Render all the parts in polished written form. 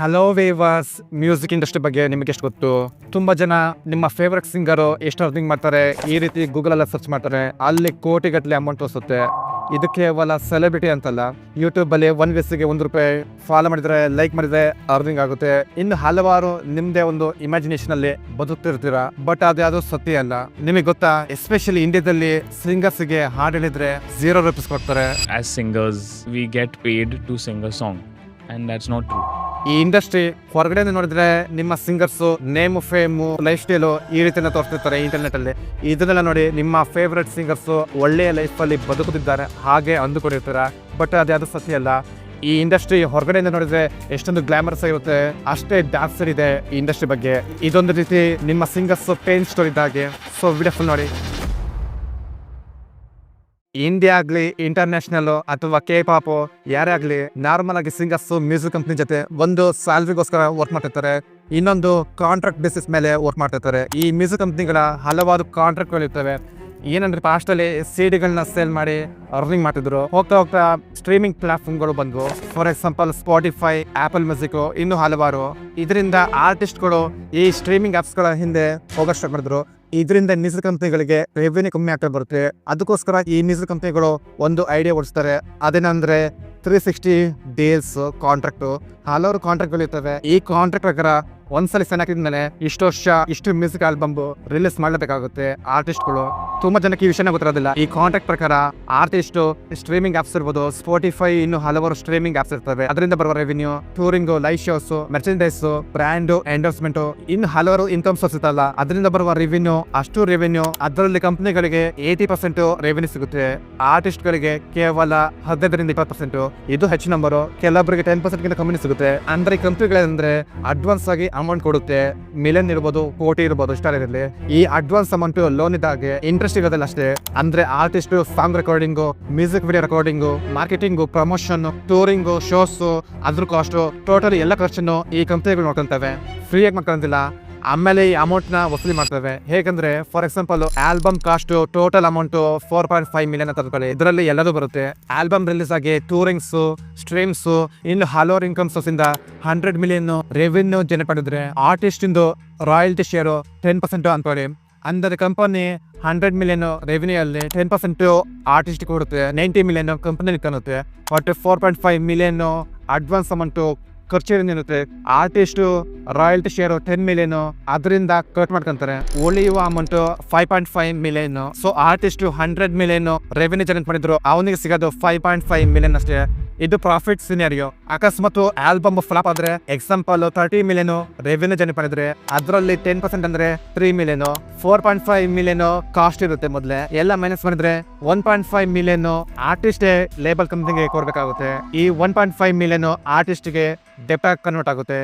Hello waivers, music industry ಬಗ್ಗೆ ನಿಮಗೆ ಎಷ್ಟು ಗೊತ್ತು? ತುಂಬಾ ಜನ ನಿಮ್ಮ ಫೇವ್ರೆಟ್ ಸಿಂಗರು ಎಷ್ಟು ಅರ್ನಿಂಗ್ ಮಾಡ್ತಾರೆ ಈ ರೀತಿ ಗೂಗಲ್ ಎಲ್ಲ ಸರ್ಚ್ ಮಾಡ್ತಾರೆ. ಅಲ್ಲಿ ಕೋಟಿಗಟ್ಟಲೆ ಅಮೌಂಟ್ ತೋರಿಸುತ್ತೆ. ಇದು ಕೇವಲ ಸೆಲೆಬ್ರಿಟಿ ಅಂತಲ್ಲ, ಯೂಟ್ಯೂಬ್ ಅಲ್ಲಿ ₹1 1 ಫಾಲೋ ಮಾಡಿದ್ರೆ, ಲೈಕ್ ಮಾಡಿದ್ರೆ ಅರ್ನಿಂಗ್ ಆಗುತ್ತೆ. ಇನ್ನು ಹಲವಾರು ನಿಮ್ದೇ ಒಂದು ಇಮ್ಯಾಜಿನೇಷನ್ ಅಲ್ಲಿ ಬದುಕ್ತಿರ್ತೀರಾ, ಬಟ್ ಅದ್ಯಾವುದು ಸತ್ಯ ಅಲ್ಲ. ನಿಮಗೆ ಗೊತ್ತಾ, ಎಸ್ಪೆಷಲಿ ಇಂಡಿಯಾದಲ್ಲಿ ಸಿಂಗರ್ಸ್ಗೆ ಹಾಡು ಹೇಳಿದ್ರೆ ₹0 ಕೊಡ್ತಾರೆ. As singers, we get paid to sing a song, and that's not true. ಈ ಇಂಡಸ್ಟ್ರಿ ಹೊರಗಡೆ ನೋಡಿದ್ರೆ ನಿಮ್ಮ singers name, fame, life style ಈ ರೀತಿನ ತೋರಿಸ್ತಿರ್ತಾರೆ ಇಂಟರ್ನೆಟ್ ಅಲ್ಲಿ. ಇದನ್ನೆಲ್ಲ ನೋಡಿ ನಿಮ್ಮ ಫೇವ್ರೆಟ್ ಸಿಂಗರ್ಸ್ ಒಳ್ಳೆಯ ಲೈಫ್ ಅಲ್ಲಿ ಬದುಕುತ್ತಿದ್ದಾರೆ ಹಾಗೆ ಅಂದುಕೊಂಡಿರ್ತಾರೆ, ಬಟ್ ಅದ್ಯಾವುದು ಸತ್ಯ ಅಲ್ಲ. ಈ ಇಂಡಸ್ಟ್ರಿ ಹೊರಗಡೆಯಿಂದ ನೋಡಿದ್ರೆ ಎಷ್ಟೊಂದು ಗ್ಲಾಮರಸ್ ಆಗಿರುತ್ತೆ, ಅಷ್ಟೇ ಡಾರ್ಕ್ ಸೈಡ್ ಇದೆ ಈ ಇಂಡಸ್ಟ್ರಿ ಬಗ್ಗೆ. ಇದೊಂದು ರೀತಿ ನಿಮ್ಮ ಸಿಂಗರ್ಸ್ ಪೇನ್ ಸ್ಟೋರಿ ಇದ್ದಾಗೆ. ಸೊ ವಿಡಿಯೋ ಫುಲ್ ನೋಡಿ. ಇಂಡಿಯಾ ಆಗಲಿ, ಇಂಟರ್ನ್ಯಾಷನಲ್ ಅಥವಾ K-pop ಯಾರೇ ಆಗಲಿ, ನಾರ್ಮಲ್ ಆಗಿ ಸಿಂಗರ್ಸ್ ಮ್ಯೂಸಿಕ್ ಕಂಪ್ನಿ ಜೊತೆ ಒಂದು ಸ್ಯಾಲ್ರಿಗೋಸ್ಕರ ವರ್ಕ್ ಮಾಡ್ತಿರ್ತಾರೆ, ಇನ್ನೊಂದು ಕಾಂಟ್ರಾಕ್ಟ್ ಬೇಸಿಸ್ ಮೇಲೆ ವರ್ಕ್ ಮಾಡ್ತಿರ್ತಾರೆ. ಈ ಮ್ಯೂಸಿಕ್ ಕಂಪ್ನಿಗಳ ಹಲವಾರು ಕಾಂಟ್ರಾಕ್ಟ್ಗಳು ಇರ್ತವೆ. ಏನಂದ್ರೆ ಪಾಸ್ಟ್ ಅಲ್ಲಿ ಸಿಡಿಗಳನ್ನ ಸೇಲ್ ಮಾಡಿ ಅರ್ನಿಂಗ್ ಮಾಡ್ತಿದ್ರು. ಹೋಗ್ತಾ ಹೋಗ್ತಾ ಸ್ಟ್ರೀಮಿಂಗ್ ಪ್ಲಾಟ್ಫಾರ್ಮ್ಗಳು ಬಂದ್ವು. For example Spotify, Apple music, ಇನ್ನು ಹಲವಾರು. ಇದರಿಂದ ಆರ್ಟಿಸ್ಟ್ಗಳು ಈ ಸ್ಟ್ರೀಮಿಂಗ್ ಆಪ್ಸ್ಗಳ ಹಿಂದೆ ಹೋಗೋ ಸ್ಟಾರ್ಟ್ ಮಾಡಿದ್ರು. ಇದರಿಂದ ಮ್ಯೂಸಿಕ್ ಕಂಪ್ನಿಗಳಿಗೆ ರೆವೆನ್ಯೂ ಕಮ್ಮಿ ಆಗ್ತಾ ಬರುತ್ತೆ. ಅದಕ್ಕೋಸ್ಕರ ಈ ಮ್ಯೂಸಿಕ್ ಕಂಪ್ನಿಗಳು ಒಂದು ಐಡಿಯಾ ಓಡಿಸ್ತಾರೆ. ಅದೇನಂದ್ರೆ 360 ಡೇಸ್ ಕಾಂಟ್ರಾಕ್ಟ್. ಹಲವಾರು ಕಾಂಟ್ರಾಕ್ಟ್ಗಳು ಇರ್ತವೆ. ಈ ಕಾಂಟ್ರಾಕ್ಟ್ ಪ್ರಕಾರ ಒಂದ್ಸಲ ಸೈನ್ ಹಾಕಿದ್ಮೇಲೆ ಇಷ್ಟು ವರ್ಷ ಇಷ್ಟು ಮ್ಯೂಸಿಕ್ ಆಲ್ಬಮ್ ರಿಲೀಸ್ ಮಾಡಬೇಕಾಗುತ್ತೆ ಆರ್ಟಿಸ್ಟ್ಗಳು. ತುಂಬಾ ಜನಕ್ಕೆ ಈ ವಿಷಯನೇ ಗೊತ್ತಿರೋದಿಲ್ಲ. ಈ ಕಾಂಟ್ರಾಕ್ಟ್ ಪ್ರಕಾರ ಆರ್ಟಿಸ್ಟ್ ಸ್ಟ್ರೀಮಿಂಗ್ ಆಪ್ಸ್ ಇರ್ಬೋದು, ಸ್ಪಾಟಿಫೈ, ಇನ್ನು ಹಲವಾರು ಸ್ಟ್ರೀಮಿಂಗ್ ಆಪ್ಸ್ ಇರ್ತವೆ. ಅದರಿಂದ ಬರುವ revenue, touring, live shows, merchandise, brand endorsement, ಇನ್ನು ಹಲವಾರು ಇನ್ಕಮ್ ಸೋರ್ಸ್ ಇತ್ತಲ್ಲ, ಅದರಿಂದ ಬರುವ ರೆವೆನ್ಯೂ, ಅಷ್ಟು ರೆವೆನ್ಯೂ ಅದರಲ್ಲಿ ಕಂಪನಿಗಳಿಗೆ 80% ರೆವೆನ್ಯೂ ಸಿಗುತ್ತೆ. ಆರ್ಟಿಸ್ಟ್ ಗಳಿಗೆ ಕೇವಲ 15 ರಿಂದ 20%. ಇದು ಹೆಚ್ಚು ನಂಬರು. ಕೆಲವರಿಗೆ 10% ಗಿಂತ ಕಮ್ಮಿ ಸಿಗುತ್ತೆ. ಅಂದ್ರೆ ಈ ಕಂಪನಿಗಳಂದ್ರೆ ಅಡ್ವಾನ್ಸ್ ಆಗಿ ಅಮೌಂಟ್ ಕೊಡುತ್ತೆ. ಮಿಲಿಯನ್ ಇರ್ಬೋದು, ಕೋಟಿ ಇರ್ಬೋದು, ಇಷ್ಟ ಇರಲಿ. ಈ ಅಡ್ವಾನ್ಸ್ ಅಮೌಂಟ್ ಲೋನ್ ಇದ್ದಾಗೆ ಇಂಟ್ರೆಸ್ಟ್ ಇರೋದಿಲ್ಲ ಅಷ್ಟೇ. ಅಂದ್ರೆ artist song recording, music video recording, marketing, promotion, touring, shows, ಅದ್ರ ಕಾಸ್ಟ್, ಟೋಟಲ್ ಎಲ್ಲ ಖರ್ಚನ್ನು ಈ ಕಂಪನಿಗಳು ನೋಡ್ಕೊಂತವೆ. ಫ್ರೀಯಾಗಿ ಮಾಡ್ಕೊಂತಿಲ್ಲ. ಆಮೇಲೆ ಈ ಅಮೌಂಟ್ ನ ವಸೂಲಿ ಮಾಡ್ತವೆ. ಹೇಗಂದ್ರೆ for example album cost total amount 4.5 million ಅಂತ ತಗೊಳ್ಳಿ. ಇದರಲ್ಲಿ ಎಲ್ಲದೂ ಬರುತ್ತೆ. ಆಲ್ಬಮ್ ರಿಲೀಸ್ ಆಗಿ ಟೂರಿಂಗ್ಸ್, ಸ್ಟ್ರೀಮ್ಸ್, ಇನ್ನು ಹಲವಾರು ಇನ್ಕಮ್ ಸೋರ್ಸ್ ಇಂದ 100 ಮಿಲಿಯನ್ ರೆವೆನ್ಯೂ ಜನರೇಟ್ ಮಾಡಿದ್ರೆ ಆರ್ಟಿಸ್ಟ್ ಇಂದು ರಾಯಲ್ಟಿ ಶೇರ್ 10% ಅನ್ಕೊಳ್ಳಿ. ಅಂದರೆ ಕಂಪನಿ 100 ಮಿಲಿಯನ್ ರೆವೆನ್ಯೂ ಅಲ್ಲಿ 10% ಆರ್ಟಿಸ್ಟ್ ಕೊಡುತ್ತೆ, 90 ಮಿಲಿಯನ್ ಕಂಪನಿ ಕಾಣುತ್ತೆ. ಒಟ್ಟು 4.5 ಮಿಲಿಯನ್ ಅಡ್ವಾನ್ಸ್ ಅಮೌಂಟ್ ಖರ್ಚು ಇರುತ್ತೆ. ಆರ್ಟಿಸ್ಟ್ ರಾಯಲ್ಟಿ ಶೇರ್ 10 ಮಿಲಿಯನ್ ಅದರಿಂದ ಕಟ್ ಮಾಡ್ಕೊಂತಾರೆ. ಉಳಿಯುವ amount 5.5 million. So artist 100 million revenue generate ಮಾಡಿದ್ರು, ಅವನಿಗೆ ಸಿಗೋದು 5.5 ಮಿಲಿಯನ್ ಅಷ್ಟೇ. ಇದು ಪ್ರಾಫಿಟ್ ಸಿನಾರಿಯೋ. ಅಕಸ್ಮಾತ್ ಆಲ್ಬಮ್ ಫ್ಲಾಪ್ ಆದ್ರೆ, ಎಕ್ಸಾಂಪಲ್ 30 ಮಿಲಿಯನ್ ರೆವೆನ್ಯೂ ಜನರೇಟ್ ಮಾಡಿದ್ರೆ ಅದರಲ್ಲಿ 10% ಅಂದ್ರೆ 3 ಮಿಲಿಯನ್. 4.5 ಮಿಲಿಯನ್ ಕಾಸ್ಟ್ ಇರುತ್ತೆ ಮೊದಲೇ. ಎಲ್ಲ ಮೈನಸ್ ಮಾಡಿದ್ರೆ 1.5 ಮಿಲಿಯನ್ ಆರ್ಟಿಸ್ಟ್ ಲೇಬಲ್ ಕಂಪ್ನಿಗೆ ಕೊಡ್ಬೇಕಾಗುತ್ತೆ. ಈ 1.5 ಮಿಲಿಯನ್ ಆರ್ಟಿಸ್ಟ್ ಗೆ ಡೆಪ್ಟ್ ಕನ್ವರ್ಟ್ ಆಗುತ್ತೆ.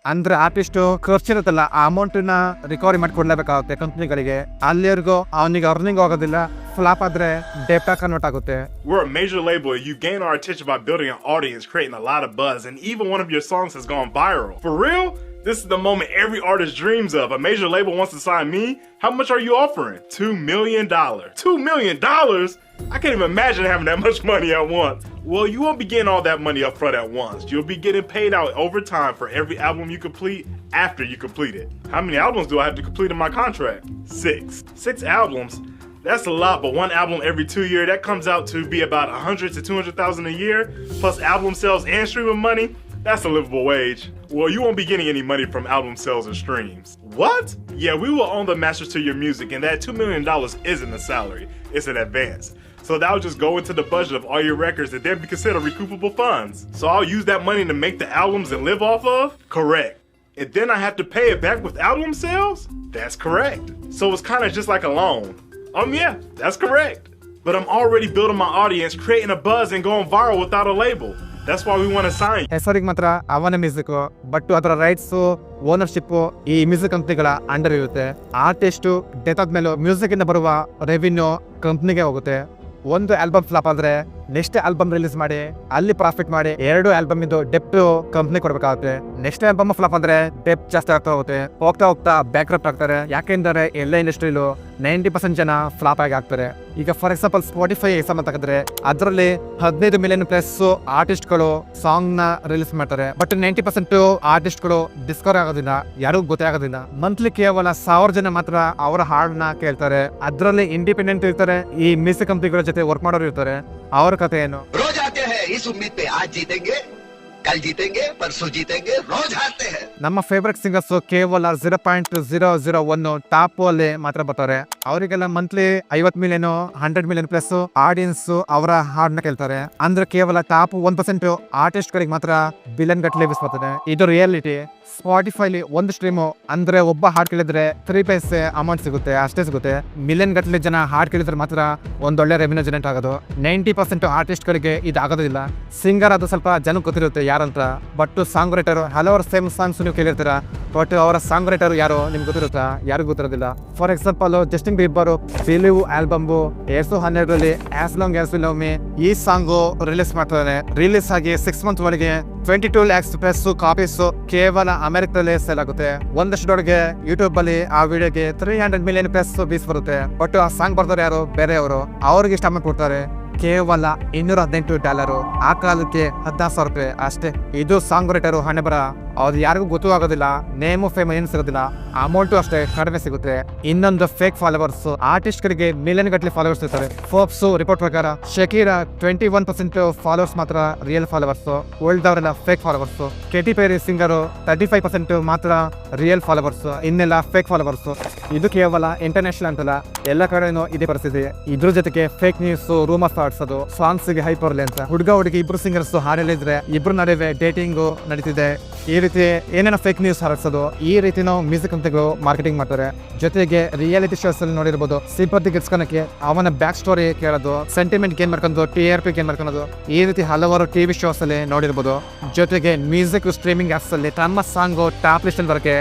ಅಂದ್ರೆ ಆರ್ಟಿಸ್ಟ್ ಖರ್ಚಿರುತ್ತಲ್ಲ, ಆ ಅಮೌಂಟ್ ನ ರಿಕವರಿ ಮಾಡಿ ಕೊಡ್ಲೇಬೇಕಾಗುತ್ತೆ ಕಂಪ್ನಿಗಳಿಗೆ. ಅಲ್ಲಿವರೆಗೂ ಅವನಿಗೆ ಅರ್ನಿಂಗ್ ಆಗೋದಿಲ್ಲ. ಫ್ಲಾಪ್ ಆದ್ರೆ ಡೆಪ್ಟ್ ಕನ್ವರ್ಟ್ ಆಗುತ್ತೆ. We're a major label. You gain our attention by building an audience, creating a lot of buzz, and even one of your songs has gone viral. For real? This is the moment every artist dreams of. A major label wants to sign me. How much are you offering? $2 million. $2 million? I can't even imagine having that much money at once. Well, you won't be getting all that money up front at once. You'll be getting paid out over time for every album you complete after you complete it. How many albums do I have to complete in my contract? 6. 6 albums? That's a lot, but one album every 2 years, that comes out to be about 100 to 200,000 a year, plus album sales and streaming money. That's a livable wage. Well, you won't be getting any money from album sales or streams. What? Yeah, we will own the masters to your music, and that $2 million isn't a salary, it's an advance. So that will just go into the budget of all your records and then be considered recoupable funds. So I'll use that money to make the albums and live off of? Correct. And then I have to pay it back with album sales? That's correct. So it's kind of just like a loan. Yeah, that's correct. But I'm already building my audience, creating a buzz and going viral without a label. That's why we want to sign. ಹೆಸರಿಗೆ ಮಾತ್ರ ಅವನ music, but ಅದರ rights, ownership ಈ music ಕಂಪ್ನಿಗಳ under ಇರುತ್ತೆ. Artist death ಆದ್ಮೇಲೆ music ಇಂದ ಬರುವ revenue ಕಂಪ್ನಿಗೆ ಹೋಗುತ್ತೆ. ಒಂದು ಆಲ್ಬಮ್ ಫ್ಲಾಪ್ ಆದ್ರೆ ನೆಕ್ಸ್ಟ್ ಆಲ್ಬಮ್ ರಿಲೀಸ್ ಮಾಡಿ ಅಲ್ಲಿ ಪ್ರಾಫಿಟ್ ಮಾಡಿ 2 ಆಲ್ಬಮ್ ಇದು ಡೆಪ್ಟ್ ಕಂಪ್ನಿ ಕೊಡ್ಬೇಕಾಗುತ್ತೆ. ನೆಕ್ಸ್ಟ್ ಆಲ್ಬಮ್ ಫ್ಲಾಪ್ ಅಂದ್ರೆ ಡೆಪ್ ಜಾಸ್ತಿ ಆಗ್ತಾ ಹೋಗುತ್ತೆ, ಹೋಗ್ತಾ ಹೋಗ್ತಾ ಬ್ಯಾಕ್ರಪ್ಟ್ ಆಗ್ತಾರೆ. ಯಾಕೆಂದ್ರೆ ಎಲ್ಲ ಇಂಡಸ್ಟ್ರಿಲೂ 90% ಜನ ಫ್ಲಾಪ್ ಆಗಿ ಆಗ್ತಾರೆ. ಈಗ ಫಾರ್ ಎಕ್ಸಾಂಪಲ್ ಸ್ಪಾಟಿಫೈ ಎಕ್ಸಾಮ್ ತಗೊಂಡ್ರೆ ಅದರಲ್ಲಿ 15 ಮಿಲಿಯನ್ ಪ್ಲಸ್ ಆರ್ಟಿಸ್ಟ್ಗಳು ಸಾಂಗ್ ನ ರಿಲೀಸ್ ಮಾಡ್ತಾರೆ. ಬಟ್ 90% ಆರ್ಟಿಸ್ಟ್ಗಳು ಡಿಸ್ಕವರ್ ಆಗೋದಿಲ್ಲ, ಯಾರಿಗೂ ಗೊತ್ತೇ ಆಗೋದಿಲ್ಲ. ಮಂತ್ಲಿ ಕೇವಲ 1000 ಜನ ಮಾತ್ರ ಅವರ ಹಾಡನ್ನ ಕೇಳ್ತಾರೆ. ಅದರಲ್ಲಿ ಇಂಡಿಪೆಂಡೆಂಟ್ ಇರ್ತಾರೆ, ಈ ಮ್ಯೂಸಿಕ್ ಕಂಪನಿಗಳ ಜೊತೆ ವರ್ಕ್ ಮಾಡೋರು ಇರ್ತಾರೆ. ಅವ್ರ ಕಥೆ ಏನು? रोज आते हैं इस उम्मीद पे आज जीतेंगे, कल जीतेंगे, परसों जीतेंगे, रोज हारते हैं. ನಮ್ಮ ಫೇವ್ರೆಟ್ ಸಿಂಗರ್ಸ್ ಕೇವಲ 0.001 ಟಾಪ್ ಅಲ್ಲಿ ಮಾತ್ರ ಬರ್ತಾರೆ. ಅವರಿಗೆಲ್ಲ monthly 50 million 100 million plus audience ಅವರ ಹಾಡನ್ನ ಕೇಳ್ತಾರೆ. ಅಂದ್ರೆ ಕೇವಲ ಟಾಪ್ 1% ಆರ್ಟಿಸ್ಟ್ ಗಳಿಗೆ ಮಾತ್ರ ಬಿಲಿಯನ್ ಗಟ್ಟಲೆ ವ್ಯೂಸ್ ಬರ್ತದೆ. ಇದು ರಿಯಾಲಿಟಿ. ಸ್ಪಾಟಿಫೈಲಿ ಒಂದು ಸ್ಟ್ರೀಮು ಅಂದ್ರೆ ಒಬ್ಬ ಹಾಡ್ ಕೇಳಿದ್ರೆ 3 ಪೈಸೆ ಅಮೌಂಟ್ ಸಿಗುತ್ತೆ, ಅಷ್ಟೇ ಸಿಗುತ್ತೆ. ಮಿಲಿಯನ್ ಗಟ್ಟಲೆ ಜನ ಹಾಡ್ ಕೇಳಿದ್ರೆ ಮಾತ್ರ ಒಂದೊಳ್ಳೆ ರೆವಿನ್ಯೂ ಜನರೇಟ್ ಆಗೋದು. 90% ಆರ್ಟಿಸ್ಟ್ ಗಳಿಗೆ ಇದು ಆಗೋದಿಲ್ಲ. ಸಿಂಗರ್ ಅದು ಸ್ವಲ್ಪ ಜನ ಗೊತ್ತಿರುತ್ತೆ ಯಾರಂತ, ಬಟ್ ಸಾಂಗ್ ರೈಟರ್ ಹಲವಾರು ಸೇಮ್ ಸಾಂಗ್ಸ್ ನೀವು ಕೇಳಿರ್ತೀರ, ಬಟ್ ಅವರ ಸಾಂಗ್ ರೈಟರ್ ಯಾರು ನಿಮ್ಗೆ ಗೊತ್ತಿರುತ್ತಾ? ಯಾರಿಗೂ ಗೊತ್ತಿರೋದಿಲ್ಲ. For example Justin Bieber Believe album 2012ರಲ್ಲಿ as long as you love me ಈ ಸಾಂಗ್ ರಿಲೀಸ್ ಮಾಡ್ತಾರೆ. ರಿಲೀಸ್ ಆಗಿ 6 ಮಂತ್ ಒಳಗೆ 22 lakhs ಪ್ಲಸ್ ಕಾಪೀಸ್ ಕೇವಲ ಅಮೆರಿಕದಲ್ಲೇ ಸೇಲ್ ಆಗುತ್ತೆ. ಒಂದಷ್ಟೊಳಗೆ ಯೂಟ್ಯೂಬ್ ಅಲ್ಲಿ ಆ ವಿಡಿಯೋಗೆ 300 ಮಿಲಿಯನ್ ಪ್ಲಸ್ ವ್ಯೂಸ್ ಬರುತ್ತೆ. ಬಟ್ ಆ ಸಾಂಗ್ ಬರ್ತಾರೆ ಯಾರು? ಬೇರೆಯವರು. ಅವ್ರಿಗೆ ಇಷ್ಟ ಅಮೌಂಟ್ ಕೊಡ್ತಾರೆ, ಕೇವಲ $218. ಆ ಕಾಲಕ್ಕೆ 16,000 ರೂಪಾಯಿ ಅಷ್ಟೇ. ಇದು ಸಾಂಗ್ ರೈಟರು ಹಣೆ ಬರ. ಅವ್ರು ಯಾರಿಗೂ ಗೊತ್ತೂ ಆಗೋದಿಲ್ಲ, ನೇಮು ಫೇಮ್ ಏನು ಸಿಗೋದಿಲ್ಲ, ಅಮೌಂಟು ಅಷ್ಟೇ ಕಡಿಮೆ ಸಿಗುತ್ತೆ. ಇನ್ನೊಂದು ಫೇಕ್ ಫಾಲೋವರ್ಸ್, ಆರ್ಟಿಸ್ಟ್ ಗಳಿಗೆ ಮಿಲಿಯನ್ ಗಟ್ಟಲೆ ಫಾಲೋವರ್ಸ್ ಇರ್ತಾರೆ. ಫೋರ್ಬ್ಸ್ ರಿಪೋರ್ಟ್ ಪ್ರಕಾರ ಶಕೀರಾ 21% ಫಾಲೋವರ್ಸ್ ಮಾತ್ರ ರಿಯಲ್ ಫಾಲೋವರ್ಸ್, ಉಳಿದವರೆಲ್ಲ fake followers. Katy Perry singer 35% ಮಾತ್ರ ರಿಯಲ್ ಫಾಲೋವರ್ಸ್, ಇನ್ನೆಲ್ಲ ಫೇಕ್ ಫಾಲೋವರ್ಸ್. ಇದು ಕೇವಲ ಇಂಟರ್ನ್ಯಾಷನಲ್ ಅಂತಲ್ಲ, ಎಲ್ಲ ಕಡೆನೂ ಇದೇ ಪರಿಸ್ಥಿತಿ. ಇದ್ರ ಜೊತೆಗೆ ಫೇಕ್ ನ್ಯೂಸ್, ರೂಮರ್ಸ್ ಆಡ್ಸೋದು, ಸಾಂಗ್ಸ್ ಗೆ ಹೈಪ್ ಬರಲಿ ಅಂತ. ಹುಡುಗ ಹುಡುಗಿ ಇಬ್ರು ಸಿಂಗರ್ಸ್ ಹಾಡಲಿದ್ರೆ ಇಬ್ರು ನಡುವೆ ಡೇಟಿಂಗ್ ನಡೀತಿದೆ, ಈ ರೀತಿ ಏನೇನೋ ಫೇಕ್ ನ್ಯೂಸ್ ಹರಡ್ಸೋದು. ಈ ರೀತಿ ನಾವು ಮ್ಯೂಸಿಕ್ ಕಂಪನಿಗಳು ಮಾರ್ಕೆಟಿಂಗ್ ಮಾಡ್ತಾರೆ. ಜೊತೆಗೆ ರಿಯಾಲಿಟಿ ಶೋಸ್ ಅಲ್ಲಿ ನೋಡಿರ್ಬೋದು, ಸಿಂಪತಿ ಗಿಟ್ಸ್ಕೊಳಕ್ಕೆ ಅವನ ಬ್ಯಾಕ್ ಸ್ಟೋರಿ ಕೇಳೋದು, ಸೆಂಟಿಮೆಂಟ್ ಗೇನ್ ಮಾಡ್ಕೊಂಡು TRP ಗೇನ್ ಮಾಡ್ಕೊಳ್ಳೋದು, ಈ ರೀತಿ ಹಲವಾರು ಟಿವಿ ಶೋಸ್ ಅಲ್ಲಿ ನೋಡಿರ್ಬೋದು. ಜೊತೆಗೆ ಮ್ಯೂಸಿಕ್ ಸ್ಟ್ರೀಮಿಂಗ್ ಆಪ್ಸ್ ಅಲ್ಲಿ ತಮ್ಮ ಸಾಂಗ್ ಟಾಪ್ ಲಿಸ್ಟ್ ಅಲ್ಲಿ ಬರಕ್ಕೆ,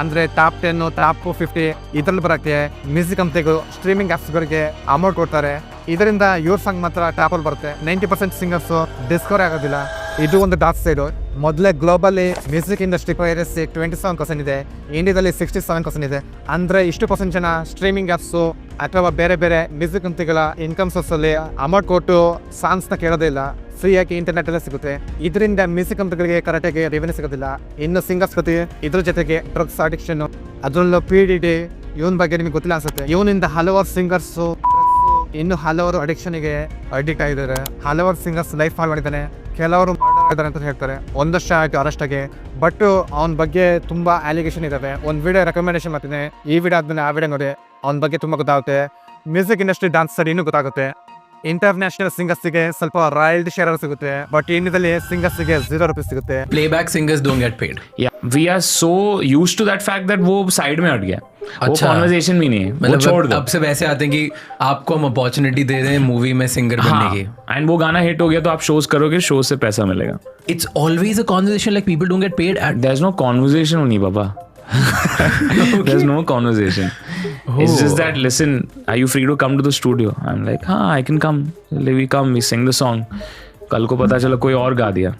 ಅಂದ್ರೆ ಟಾಪ್ 10 ಟಾಪ್ 50 ಇದ್ರಲ್ಲಿ ಬರಕ್ಕೆ ಮ್ಯೂಸಿಕ್ ಕಂಪನಿಗಳು ಸ್ಟ್ರೀಮಿಂಗ್ ಆಪ್ಸ್ ಗಳಿಗೆ ಅಮೌಂಟ್ ಕೊಡ್ತಾರೆ. ಇದರಿಂದ ಇವ್ರ ಸಾಂಗ್ ಮಾತ್ರ ಟಾಪ್ ಅಲ್ಲಿ ಬರುತ್ತೆ. 90% ಸಿಂಗರ್ಸ್ ಡಿಸ್ಕವರ್ ಆಗೋದಿಲ್ಲ. ಇದು ಒಂದು ಡಾರ್ಕ್ ಸೈಡ್. ಮೊದಲೇ ಗ್ಲೋಬಲಿ ಮ್ಯೂಸಿಕ್ ಇಂಡಸ್ಟ್ರಿ ಪೈರಸಿ 27% ಇದೆ, ಇಂಡಿಯಾದಲ್ಲಿ 67% ಇದೆ. ಅಂದ್ರೆ ಇಷ್ಟು % ಜನ ಸ್ಟ್ರೀಮಿಂಗ್ ಆಪ್ಸ್ ಅಥವಾ ಬೇರೆ ಬೇರೆ ಮ್ಯೂಸಿಕ್ ಕಂಪನಿಗಳ ಇನ್ಕಮ್ ಸೋರ್ಸ್ ಅಲ್ಲಿ ಅಮೌಂಟ್ ಕೊಟ್ಟು ಸಾಂಗ್ಸ್ ನ ಕೇಳೋದೇ ಇಲ್ಲ, ಫ್ರೀ ಆಗಿ ಇಂಟರ್ನೆಟ್ ಅಲ್ಲೇ ಸಿಗುತ್ತೆ. ಇದರಿಂದ ಮ್ಯೂಸಿಕ್ ಕಂಪನಿಗಳಿಗೆ ಕರೆಕ್ಟಾಗಿ ರೆವೆನ್ಯೂ ಸಿಗೋದಿಲ್ಲ. ಇನ್ನು ಸಿಂಗರ್ಸ್ ಗತಿ, ಇದ್ರ ಜೊತೆಗೆ ಡ್ರಗ್ಸ್ ಅಡಿಕ್ಷನ್, ಅದರಲ್ಲೂ PDD ಇವನ್ ಬಗ್ಗೆ ನಿಮಗೆ ಗೊತ್ತಿಲ್ಲ ಅನ್ಸುತ್ತೆ. ಇವನಿಂದ ಹಲವಾರು ಸಿಂಗರ್ಸ್ ಇನ್ನು ಹಲವಾರು ಅಡಿಕ್ಷನ್ಗೆ ಅಡಿಕ್ಟ್ ಆಗಿದ್ದಾರೆ. ಹಲವಾರು ಸಿಂಗರ್ಸ್ ಲೈಫ್ ಹಾಳು ಮಾಡಿದ್ದಾನೆ, ಕೆಲವರು ಮಾಡಿದ್ದಾರೆ ಅಂತ ಹೇಳ್ತಾರೆ. 1 ವರ್ಷ ಆಯ್ತು ಅರೆಸ್ಟ್ ಆಗಿ. ಬಟ್ ಅವನ ಬಗ್ಗೆ ತುಂಬಾ ಅಲಿಗೇಷನ್ ಇದಾವೆ. ಒಂದು ವಿಡಿಯೋ ರೆಕಮೆಂಡೇಶನ್ ಮಾಡ್ತೀನಿ, ಈ ವಿಡಿಯೋ ಆದ್ಮೇಲೆ ಆ ವಿಡಿಯೋ ನೋಡಿ, ಅವನ ಬಗ್ಗೆ ತುಂಬಾ ಗೊತ್ತಾಗುತ್ತೆ. ಮ್ಯೂಸಿಕ್ ಇಂಡಸ್ಟ್ರಿ ಡಾನ್ಸ್ ಸರಿ ಇನ್ನೂ ಗೊತ್ತಾಗುತ್ತೆ. ಇಂಟರ್ನ್ಯಾಷನಲ್ ಸಿಂಗರ್ಸ್ಗೆ ಸ್ವಲ್ಪ ರಾಯಲ್ಟಿ ಶೇರ್ ಸಿಗುತ್ತೆ, ಬಟ್ ಇಂಡಿಯಾದಲ್ಲಿ ಸಿಂಗರ್ಸ್ಗೆ ₹0 ಸಿಗುತ್ತೆ. Playback singers don't get paid. Yeah, we are so used to that fact that वो साइड में हट गया. वो अच्छा। कॉन्वर्सेशन भी नहीं है, वो छोड़ दो. अब से वैसे आते हैं कि आपको हम अपॉर्चुनिटी दे रहे हैं मूवी में सिंगर बनने की. एंड वो गाना हिट हो गया तो आप शोज करोगे, शो से पैसा मिलेगा. It's always a conversation like people don't get paid at. There's no conversation only, Baba. There's no conversation. It's just that, listen, are you free to come to the studio? I'm like, हाँ, I can come. We come, we sing the song. कल को पता चला कोई और गा दिया,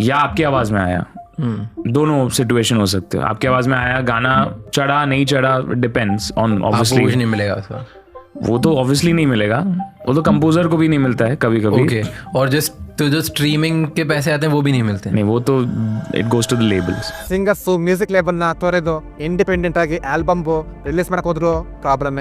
या आपकी आवाज में आया. दोनों सिचुएशन हो सकते हैं. आपकी आवाज में आया, गाना चढ़ा नहीं चढ़ा, डिपेंड्स ऑन ऑब्वियसली. कुछ नहीं मिलेगा उसका. वो तो ऑब्वियसली नहीं मिलेगा, वो तो कंपोजर को भी नहीं मिलता है कभी कभी. Okay. और जो स्ट्रीमिंग के पैसे आते हैं वो भी नहीं मिलते. नहीं, वो तो it goes to the labels. Singers music label ನ ತೊರೆದು ಇಂಡಿಪೆಂಡೆಂಟ್ ಆಗಿ ಆಲ್ಬಮ್ ರಿಲೀಸ್ ಮಾಡಕ್ ಹೋದ್ರು problem.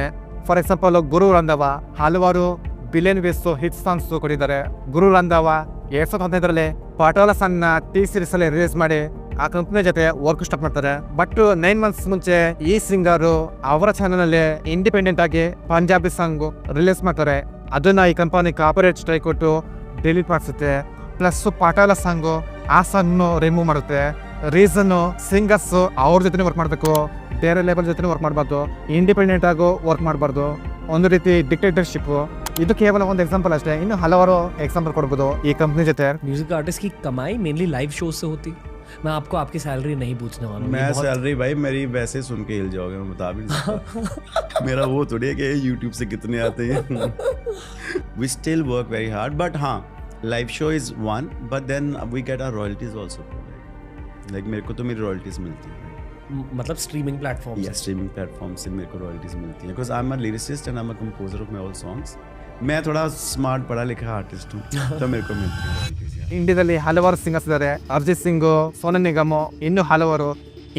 For example Guru Randhawa ಹಲವಾರು ಬಿಲಿಯನ್ ವ್ಯೂಸ್ ಹಿಟ್ ಸಾಂಗ್ಸ್ ಕೊಟ್ಟಿದ್ದಾರೆ. ಗುರು ರಂಧಾವ 2015ರಲ್ಲಿ ಪಟಾಲ ಸಾಂಗ್ ನ T series ಅಲ್ಲಿ ರಿಲೀಸ್ ಮಾಡಿ ಆ ಕಂಪನಿ ಜೊತೆ ವರ್ಕ್ ಸ್ಟಾರ್ಟ್ ಮಾಡ್ತಾರೆ. ಬಟ್ 9 months ಮುಂಚೆ ಈ ಸಿಂಗರ್ ಅವರ ಚಾನಲ್ ಅಲ್ಲಿ ಇಂಡಿಪೆಂಡೆಂಟ್ ಆಗಿ ಪಂಜಾಬಿ ಸಾಂಗ್ ರಿಲೀಸ್ ಮಾಡ್ತಾರೆ. ಅದನ್ನ ಈ ಕಂಪನಿ ಕಾಪರೇಟ್ ಸ್ಟ್ರೈಕ್ ಕೊಟ್ಟು ಡಿಲೀಟ್ ಮಾಡಿಸುತ್ತೆ. ಪ್ಲಸ್ ಪಟಾಲ ಸಾಂಗ್ ಆ ಸಾಂಗ್ ರಿಮೂವ್ ಮಾಡುತ್ತೆ. ರೀಸನ್ ಸಿಂಗರ್ಸ್ ಅವ್ರ ಜೊತೆ ವರ್ಕ್ ಮಾಡಬೇಕು, ಬೇರೆ ಲೇಬಲ್ ಜೊತೆ ವರ್ಕ್ ಮಾಡಬಾರ್ದು, ಇಂಡಿಪೆಂಡೆಂಟ್ ಆಗೋ ವರ್ಕ್ ಮಾಡಬಾರ್ದು. ಒಂದು ರೀತಿ ಡಿಕ್ಟೇಟರ್ಶಿಪ್. ಇದು ಕೇವಲ ಒಂದು ಎಕ್ಸಾಂಪಲ್ ಅಷ್ಟೇ, ಇನ್ನು ಹಲವಾರು ಎಕ್ಸಾಂಪಲ್ ಕೊಡ್ಬೋದು ಈ ಕಂಪನಿ ಜೊತೆ. म्यूजिक आर्टिस्ट की कमाई मेनली लाइव शो से होती. मैं आपको आपकी सैलरी नहीं पूछने वाला हूं. मैं सैलरी भाई मेरी वैसे सुन के हिल जाओगे, मैं बता भी नहीं सकता. मेरा वो थोड़ी है कि यूट्यूब से कितने आते हैं. We still work very hard, but हाँ live show is one, but then we get our royalties also. Like मेरे को तो मेरी रॉयल्टीज मिलती है मतलब स्ट्रीमिंग प्लेटफॉर्म या स्ट्रीमिंग प्लेटफॉर्म से मेरे को रॉयल्टीज मिलती है, because I am a lyricist and I am a composer of my all songs. मैं थोड़ा स्मार्ट पढ़ा लिखा आर्टिस्ट हूँ, तो मेरे को मिलती है royalties, yeah. ಇಂಡಿಯಾದಲ್ಲಿ ಹಲವಾರು ಸಿಂಗರ್ಸ್ ಇದ್ದಾರೆ, ಅರ್ಜಿತ್ ಸಿಂಗು, ಸೋನು ನಿಗಮ್, ಇನ್ನೂ ಹಲವರು.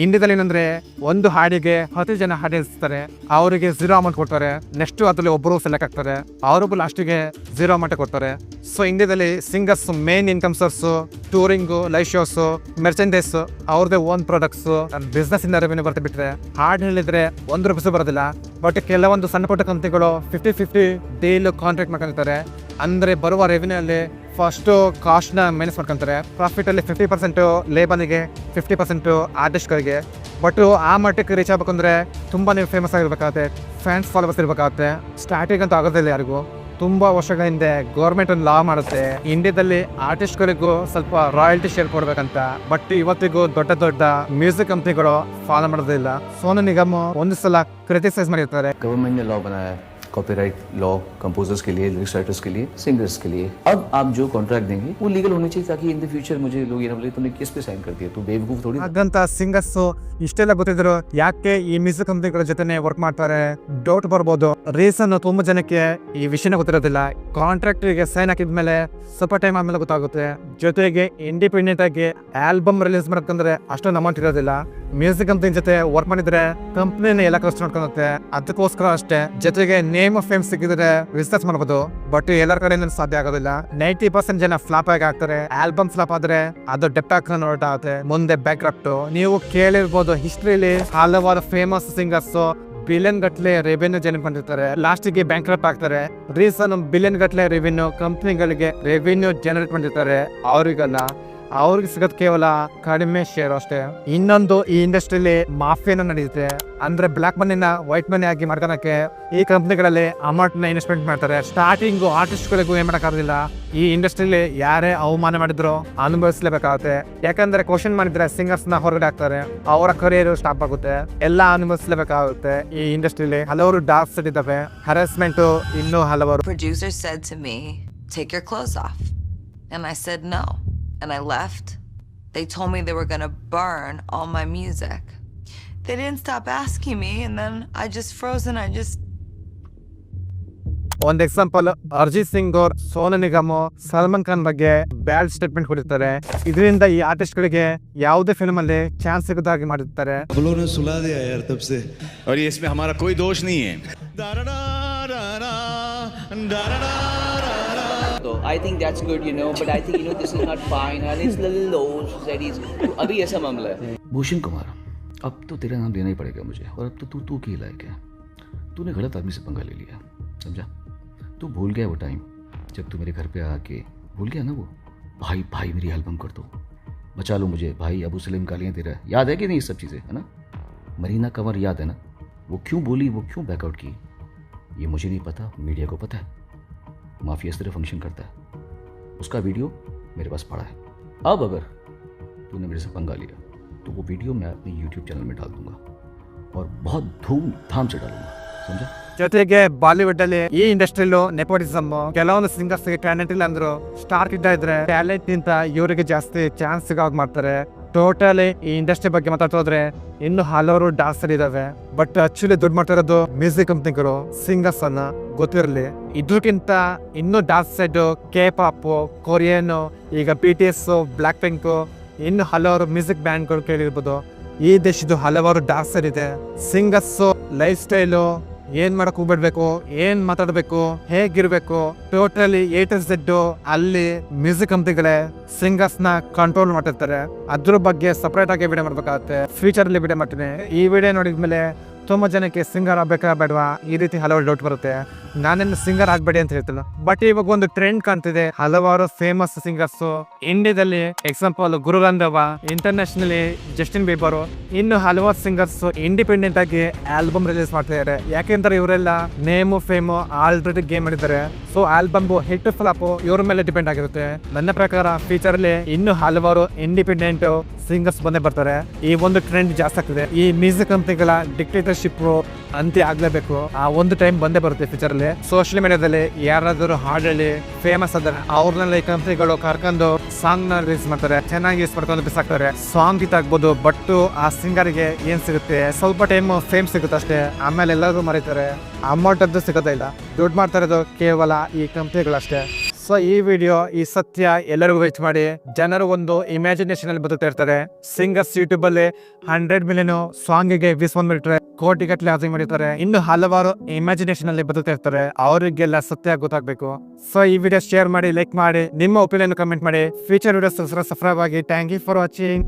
ಇಂಡಿಯಾದಲ್ಲಿ ಏನಂದ್ರೆ ಒಂದು ಹಾಡಿಗೆ 10 ಜನ ಹಾಡಿಸ್ತಾರೆ, ಅವರಿಗೆ 0 ಅಮೌಂಟ್ ಕೊಡ್ತಾರೆ. ನೆಕ್ಸ್ಟ್ ಅದರಲ್ಲಿ ಒಬ್ಬರು ಸೆಲೆಕ್ಟ್ ಆಗ್ತಾರೆ, ಅವರೊಬ್ಬರು ಲಾಸ್ಟಿಗೆ 0 ಅಮೌಂಟ್ ಕೊಡ್ತಾರೆ. ಸೊ ಇಂಡಿಯಾದಲ್ಲಿ singers main income source touring, live shows, merchandise, ಅವ್ರದ್ದೇ ಓನ್ ಪ್ರಾಡಕ್ಟ್ಸು, ಬಿಸ್ನೆಸ್ ಇಂದ ರೆವೆನ್ಯೂ ಬರ್ತಾ ಬಿಟ್ರೆ ಹಾಡು ಹೇಳಿದ್ರೆ 1 ರೂಪಾಯಿ ಬರೋದಿಲ್ಲ. ಬಟ್ ಕೆಲವೊಂದು ಸಣ್ಣ ಪುಟ್ಟ ಕಂಪನಿಗಳು 50-50 ಡೀಲ್ ಕಾಂಟ್ರಾಕ್ಟ್ ಮಾಡ್ಕೊಂಡಿರ್ತಾರೆ. ಅಂದರೆ ಬರುವ ರೆವೆನ್ಯೂ ಅಲ್ಲಿ ಫಸ್ಟು ಕಾಸ್ಟ್ನ ಮೈನಸ್ ಮಾಡ್ಕೊತಾರೆ. ಪ್ರಾಫಿಟಲ್ಲಿ 50% ಲೇಬರ್ನಿಗೆ, 50% ಆರ್ಟಿಸ್ಟ್ಗಳಿಗೆ. ಬಟ್ ಆ ಮಟ್ಟಕ್ಕೆ ರೀಚ್ ಆಗಬೇಕಂದ್ರೆ ತುಂಬ ನೀವು ಫೇಮಸ್ ಆಗಿರ್ಬೇಕಾಗುತ್ತೆ, ಫ್ಯಾನ್ಸ್ ಫಾಲೋವರ್ಸ್ ಇರಬೇಕಾಗುತ್ತೆ. ಸ್ಟಾರ್ಟಿಂಗ್ ಅಂತೂ ಆಗೋದಿಲ್ಲ ಯಾರಿಗೂ. ತುಂಬ ವರ್ಷಗಳ ಹಿಂದೆ ಗೌರ್ಮೆಂಟ್ ಒಂದು ಲಾ ಮಾಡುತ್ತೆ ಇಂಡಿಯಾದಲ್ಲಿ ಆರ್ಟಿಸ್ಟ್ಗಳಿಗೂ ಸ್ವಲ್ಪ ರಾಯಲ್ಟಿ ಶೇರ್ ಕೊಡ್ಬೇಕಂತ. ಬಟ್ ಇವತ್ತಿಗೂ ದೊಡ್ಡ ದೊಡ್ಡ ಮ್ಯೂಸಿಕ್ ಕಂಪ್ನಿಗಳು ಫಾಲೋ ಮಾಡೋದಿಲ್ಲ. ಸೋನು ನಿಗಮ್ ಒಂದು ಸಲ ಕ್ರಿಟಿಸೈಸ್ ಮಾಡಿರ್ತಾರೆ. गवर्नमेंट ने लॉ बनाया है, कॉपीराइट लॉ कंपोजर्स के लिए, लिरिक्स राइटर्स के लिए, सिंगर्स के लिए। अब आप जो कॉन्ट्रैक्ट देंगे वो लीगल होने चाहिए, ताकि इन द फ्यूचर मुझे लोग ये ना बोले तुमने किस पे साइन कर दिया, तू बेवकूफ थोड़ी। ಹಾಗಂತ ಸಿಂಗರ್ಸ್ ಇಷ್ಟೆಲ್ಲ ಗೊತ್ತಿದ್ರು ಯಾಕೆ ಈ ಮ್ಯೂಸಿಕ್ ಕಂಪ್ನಿಗಳ ಜೊತೆನೆ ವರ್ಕ್ ಮಾಡ್ತಾರೆ ಡೌಟ್ ಬರ್ಬೋದು. ರೀಸನ್ ತುಂಬಾ ಜನಕ್ಕೆ ಈ ವಿಷಯನ ಗೊತ್ತಿರೋದಿಲ್ಲ. ಕಾಂಟ್ರಾಕ್ಟ್ ಗೆ ಸೈನ್ ಹಾಕಿದ್ಮೇಲೆ ಸ್ವಲ್ಪ ಟೈಮ್ ಆದ್ಮೇಲೆ ಗೊತ್ತಾಗುತ್ತೆ. ಜೊತೆಗೆ ಇಂಡಿಪೆಂಡೆಂಟ್ ಆಗಿ ಆಲ್ಬಮ್ ರಿಲೀಸ್ ಮಾಡ್ಕೊಂಡ್ರೆ ಅಷ್ಟೊಂದು ಅಮೌಂಟ್ ಇರೋದಿಲ್ಲ. ಮ್ಯೂಸಿಕ್ ಕಂಪ್ನಿ ಜೊತೆ ವರ್ಕ್ ಮಾಡಿದ್ರೆ ಕಂಪ್ನಿನ ಎಲ್ಲ ಕಷ್ಟ ನೋಡ್ಕೊಳುತ್ತೆ. ಅದಕ್ಕೋಸ್ಕರ ಅಷ್ಟೇ. ಜೊತೆಗೆ ನೇಮ್ ಆಫ್ ಫೇಮ್ ಸಿಕ್ಕಿದ್ರೆ ಬಿಸ್ನೆಸ್ ಮಾಡ್ಬೋದು. ಬಟ್ ಎಲ್ಲರ ಕಡೆಯಿಂದ ಸಾಧ್ಯ ಆಗೋದಿಲ್ಲ. 90% ಜನ ಫ್ಲಾಪ್ ಆಗಿ ಆಗ್ತಾರೆ. ಆಲ್ಬಮ್ ಫ್ಲಾಪ್ ಆದ್ರೆ ಅದು ಡೆಪ್ ಹಾಕಿ ನೋಡಾಗುತ್ತೆ. ಮುಂದೆ ಬ್ಯಾಕ್ ಕ್ರಾಫ್ಟ್ ನೀವು ಕೇಳಿರ್ಬೋದು, ಹಿಸ್ಟ್ರಿಲಿ ಹಲವಾರು ಫೇಮಸ್ ಸಿಂಗರ್ಸ್ ಬಿಲಿಯನ್ ಗಟ್ಲೆ ರೆವೆನ್ಯೂ ಜನರೇಟ್ ಮಾಡಿರ್ತಾರೆ, ಲಾಸ್ಟಿಗೆ ಬ್ಯಾಂಕ್ ಕ್ರಾಫ್ಟ್ ಆಗ್ತಾರೆ. ರೀಸನ್ ಬಿಲಿಯನ್ ಗಟ್ಲೆ ರೆವೆನ್ಯೂ ಕಂಪ್ನಿಗಳಿಗೆ ರೆವೆನ್ಯೂ ಜನರೇಟ್ ಮಾಡಿರ್ತಾರೆ. ಅವ್ರಿಗೆ ಸಿಗೋದು ಕೇವಲ ಕಡಿಮೆ ಶೇರ್ ಅಷ್ಟೇ. ಇನ್ನೊಂದು ಈ ಇಂಡಸ್ಟ್ರಿಲಿ ಮಾಫಿಯಾನ ನಡೆಯುತ್ತೆ. ಅಂದ್ರೆ ಬ್ಲಾಕ್ ಮನಿನ ವೈಟ್ ಮನಿ ಆಗಿ ಮಾಡ್ಕೊಳಕ್ಕೆ ಈ ಕಂಪ್ನಿಗಳಲ್ಲಿ ಅಮೌಂಟ್ ನ ಇನ್ವೆಸ್ಟ್ಮೆಂಟ್ ಮಾಡ್ತಾರೆ. ಸ್ಟಾರ್ಟಿಂಗ್ ಆರ್ಟಿಸ್ಟ್ಗಳಿಗೂ ಏನ್ ಮಾಡೋಕ್ಕಾಗೋದಿಲ್ಲ. ಈ ಇಂಡಸ್ಟ್ರಿಲಿ ಯಾರೇ ಅವಮಾನ ಮಾಡಿದ್ರು ಅನುಭವಿಸ್ಲೇಬೇಕಾಗುತ್ತೆ. ಯಾಕಂದ್ರೆ ಕ್ವಶನ್ ಮಾಡಿದ್ರೆ ಸಿಂಗರ್ಸ್ ನ ಹೊರಗಡೆ ಹಾಕ್ತಾರೆ, ಅವರ ಕರಿಯರ್ ಸ್ಟಾಪ್ ಆಗುತ್ತೆ. ಎಲ್ಲ ಅನುಭವಿಸ್ಲೇಬೇಕಾಗುತ್ತೆ. ಈ ಇಂಡಸ್ಟ್ರಿಲಿ ಹಲವಾರು ಡಾರ್ಕ್ ಸೈಡ್ ಇದಾವೆ, ಹರಾಸ್ಮೆಂಟ್, ಇನ್ನೂ ಹಲವಾರು. Producer said to me, take your clothes off. And I said no. And I left. They told me they were gonna burn all my music. They didn't stop asking me, and then I just froze and I just... ಒಂದು example, Arjit Singh ಅವ್ರು ಸೋನು ನಿಗಮ್, ಸಲ್ಮಾನ್ ಖಾನ್ ಬಗ್ಗೆ ಬ್ಯಾಡ್ statement ಕೊಟ್ಟಿರ್ತಾರೆ. ಇದರಿಂದ ಈ ಆರ್ಟಿಸ್ಟ್ಗಳಿಗೆ ಯಾವುದೇ film ಅಲ್ಲಿ chance ಸಿಗದಾಗಿ ಮಾಡಿರ್ತಾರೆ. सुला दिया यार तब से, और ये इसमें हमारा कोई दोष नहीं है। तो I think that's good, you know, but I think you know this is not fine and it's little low societies. अभी ऐसा मामला है भूषण कुमार, अब तो तेरा नाम लेना ही पड़ेगा मुझे, और अब तो तू के लायक है। तूने गलत आदमी से पंगा ले लिया, समझा? तू भूल गया वो टाइम जब तू मेरे घर पे आके भूल गया ना वो, भाई मेरी एल्बम कर दो, बचा लो मुझे, भाई अबू सलीम गालियाँ दे रहा है, याद है कि नहीं ये सब चीज़ें, है ना? मरीना कंवर याद है ना, वो क्यों बोली, वो क्यों बैकआउट की, ये मुझे नहीं पता, मीडिया को पता है। माफिया इस तरह फंक्शन करता है, उसका वीडियो मेरे पास पड़ा है। अब अगर तूने मेरे से पंगा लिया तो वो वीडियो मैं अपने YouTube चैनल में डाल दूंगा, और बहुत धूमधाम से डालूंगा, समझा? ಜೊತೆಗೆ ಬಾಲಿವುಡ್ ಅಲ್ಲಿ ಈ ಇಂಡಸ್ಟ್ರಿಲೂ ನೆಪೋಟಿಸಮ್, ಕೆಲವೊಂದು ಸಿಂಗರ್ಸ್ ಟ್ಯಾಲೆಂಟ್ ಇಲ್ಲ ಅಂದ್ರು ಸ್ಟಾರ್ ಕಿಡ್ ಇದ್ರೆ ಟ್ಯಾಲೆಂಟ್ ನಿಂತ ಇವರಿಗೆ ಜಾಸ್ತಿ ಚಾನ್ಸ್ ಸಿಗೋಗ್ ಮಾಡ್ತಾರೆ. ಟೋಟಲಿ ಈ ಇಂಡಸ್ಟ್ರಿ ಬಗ್ಗೆ ಮಾತಾಡ್ತೋದ್ರೆ ಇನ್ನು ಹಲವಾರು ಡಾನ್ಸರ್ ಇದಾವೆ. ಬಟ್ ಆಕ್ಚುಲಿ ದುಡ್ಡು ಮಾಡ್ತಾ ಇರೋದು ಮ್ಯೂಸಿಕ್ ಕಂಪ್ನಿಗಳು, ಸಿಂಗರ್ಸ್ ಅನ್ನ ಗೊತ್ತಿರಲಿ. ಇದ್ರಕ್ಕಿಂತ ಇನ್ನೂ ಡಾನ್ಸ್ ಸೈಡ್ K-pop, ಕೊರಿಯನ್, ಈಗ BTS, ಬ್ಲಾಕ್ ಪಿಂಕ್, ಇನ್ನು ಹಲವಾರು ಮ್ಯೂಸಿಕ್ ಬ್ಯಾಂಡ್ಗಳು ಕೇಳಿರ್ಬೋದು. ಈ ದೇಶದ ಹಲವಾರು ಡಾನ್ಸರ್ ಇದೆ. ಸಿಂಗರ್ಸ್ ಲೈಫ್ ಸ್ಟೈಲು, ಏನ್ ಮಾಡಕ್ ಹೋಗ್ಬಿಡ್ಬೇಕು, ಏನ್ ಮಾತಾಡ್ಬೇಕು, ಹೇಗಿರ್ಬೇಕು, ಟೋಟಲಿ A to Z ಅಲ್ಲಿ ಮ್ಯೂಸಿಕ್ ಕಂಪ್ನಿಗಳೇ ಸಿಂಗರ್ಸ್ ನ ಕಂಟ್ರೋಲ್ ಮಾಡ್ತಿರ್ತಾರೆ. ಅದ್ರ ಬಗ್ಗೆ ಸಪರೇಟ್ ಆಗಿ ವಿಡಿಯೋ ಮಾಡ್ಬೇಕಾಗುತ್ತೆ. ಫ್ಯೂಚರ್ ಅಲ್ಲಿ ವಿಡಿಯೋ ಮಾಡ್ತೀನಿ. ಈ ವಿಡಿಯೋ ನೋಡಿದ್ಮೇಲೆ ತುಂಬಾ ಜನಕ್ಕೆ ಸಿಂಗರ್ ಆಗ್ಬೇಕಾ ಬೇಡವಾ ಈ ರೀತಿ ಹಲವಾರು ಡೌಟ್ ಬರುತ್ತೆ. ನಾನೇನು ಸಿಂಗರ್ ಆಗ್ಬೇಡಿ ಅಂತ ಹೇಳ್ತಿಲ್ಲ, ಬಟ್ ಇವಾಗ ಒಂದು ಟ್ರೆಂಡ್ ಕಾಣ್ತಿದೆ. ಹಲವಾರು ಫೇಮಸ್ ಸಿಂಗರ್ಸ್ ಇಂಡಿಯಾದಲ್ಲಿ ಎಕ್ಸಾಂಪಲ್ ಗುರು ರಂಧವ, ಇಂಟರ್ನ್ಯಾಷನಲಿ ಜಸ್ಟಿನ್ ಬೀಬರ್, ಇನ್ನು ಹಲವಾರು ಸಿಂಗರ್ಸ್ ಇಂಡಿಪೆಂಡೆಂಟ್ ಆಗಿ ಆಲ್ಬಮ್ ರಿಲೀಸ್ ಮಾಡ್ತಾ ಇದ್ದಾರೆ. ಯಾಕೆಂದ್ರೆ ಇವರೆಲ್ಲ ನೇಮು ಫೇಮು ಆಲ್ರೆಡಿ ಗೇಮ್ ಮಾಡಿದ್ದಾರೆ. ಸೊ ಆಲ್ಬಮ್ ಹಿಟ್ ಫ್ಲಾಪ್ ಇವ್ರ ಮೇಲೆ ಡಿಪೆಂಡ್ ಆಗಿರುತ್ತೆ. ನನ್ನ ಪ್ರಕಾರ ಫ್ಯೂಚರ್ ಅಲ್ಲಿ ಇನ್ನು ಹಲವಾರು ಇಂಡಿಪೆಂಡೆಂಟ್ ಸಿಂಗರ್ಸ್ ಬಂದೇ ಬರ್ತಾರೆ. ಈ ಒಂದು ಟ್ರೆಂಡ್ ಜಾಸ್ತಿ ಆಗ್ತಿದೆ. ಈ ಮ್ಯೂಸಿಕ್ ಕಂಪ್ನಿಗಳ ಡಿಕ್ಟೇಟರ್ಶಿಪ್ ಸಿಂಗರ್ಶಿಪ್ ಅಂತ್ಯ ಆಗ್ಲೇಬೇಕು. ಆ ಒಂದು ಟೈಮ್ ಬಂದೇ ಬರುತ್ತೆ ಫ್ಯೂಚರ್ ಅಲ್ಲಿ. ಸೋಷಿಯಲ್ ಮೀಡಿಯಾದಲ್ಲಿ ಯಾರಾದರೂ ಹಾಡಲ್ಲಿ ಫೇಮಸ್ ಆದರೆ ಅವ್ರನ್ನೆಲ್ಲ ಈ ಕಂಪ್ನಿಗಳು ಕರ್ಕೊಂಡು ಸಾಂಗ್ ನ ರಿಲೀಸ್ ಮಾಡ್ತಾರೆ, ಚೆನ್ನಾಗಿ ಯೂಸ್ ಮಾಡ್ಕೊಂಡು ಬಿಸಾಕ್ತಾರೆ. ಸಾಂಗ್ ಹಿಟ್ ಆಗ್ಬೋದು, ಬಟ್ ಆ ಸಿಂಗರ್ಗೆ ಏನ್ ಸಿಗುತ್ತೆ, ಸ್ವಲ್ಪ ಟೈಮ್ ಫೇಮ್ ಸಿಗುತ್ತೆ ಅಷ್ಟೇ, ಆಮೇಲೆ ಎಲ್ಲರೂ ಮರೀತಾರೆ. ಅಮೌಂಟ್ ಅಂತೂ ಸಿಗೋದೇ ಇಲ್ಲ. ದುಡ್ಡು ಮಾಡ್ತಾ ಇರೋದು ಕೇವಲ ಈ ಕಂಪ್ನಿಗಳಷ್ಟೇ. ಸೊ ಈ ವಿಡಿಯೋ, ಈ ಸತ್ಯ ಎಲ್ಲರಿಗೂ ರೀಚ್ ಮಾಡಿ. ಜನರು ಒಂದು ಇಮ್ಯಾಜಿನೇಷನ್ ಅಲ್ಲಿ ಬದುಕ್ತಾ ಇರ್ತಾರೆ. ಸಿಂಗರ್ಸ್ ಯೂಟ್ಯೂಬ್ ಅಲ್ಲಿ 100 ಮಿಲಿಯನ್ ಸಾಂಗಿಗೆ ವ್ಯೂಸ್ ಬಂದ್ಬಿಟ್ರೆ ಕೋಟಿಗಟ್ಟಲೆ ಅರ್ನಿಂಗ್ ಮಾಡಿರ್ತಾರೆ. ಇನ್ನು ಹಲವಾರು ಇಮ್ಯಾಜಿನೇಷನ್ ಅಲ್ಲಿ ಬದುಕ್ತಾ ಇರ್ತಾರೆ. ಅವರಿಗೆಲ್ಲ ಸತ್ಯ ಗೊತ್ತಾಗಬೇಕು. ಸೊ ಈ ವಿಡಿಯೋ ಶೇರ್ ಮಾಡಿ, ಲೈಕ್ ಮಾಡಿ, ನಿಮ್ಮ ಒಪಿನಿಯನ್ ಕಮೆಂಟ್ ಮಾಡಿ. ಫ್ಯೂಚರ್ ವಿಡಿಯೋಸ್ ಸಬ್ಸ್ಕ್ರೈಬ್ ಆಗಿ. Thank you for watching.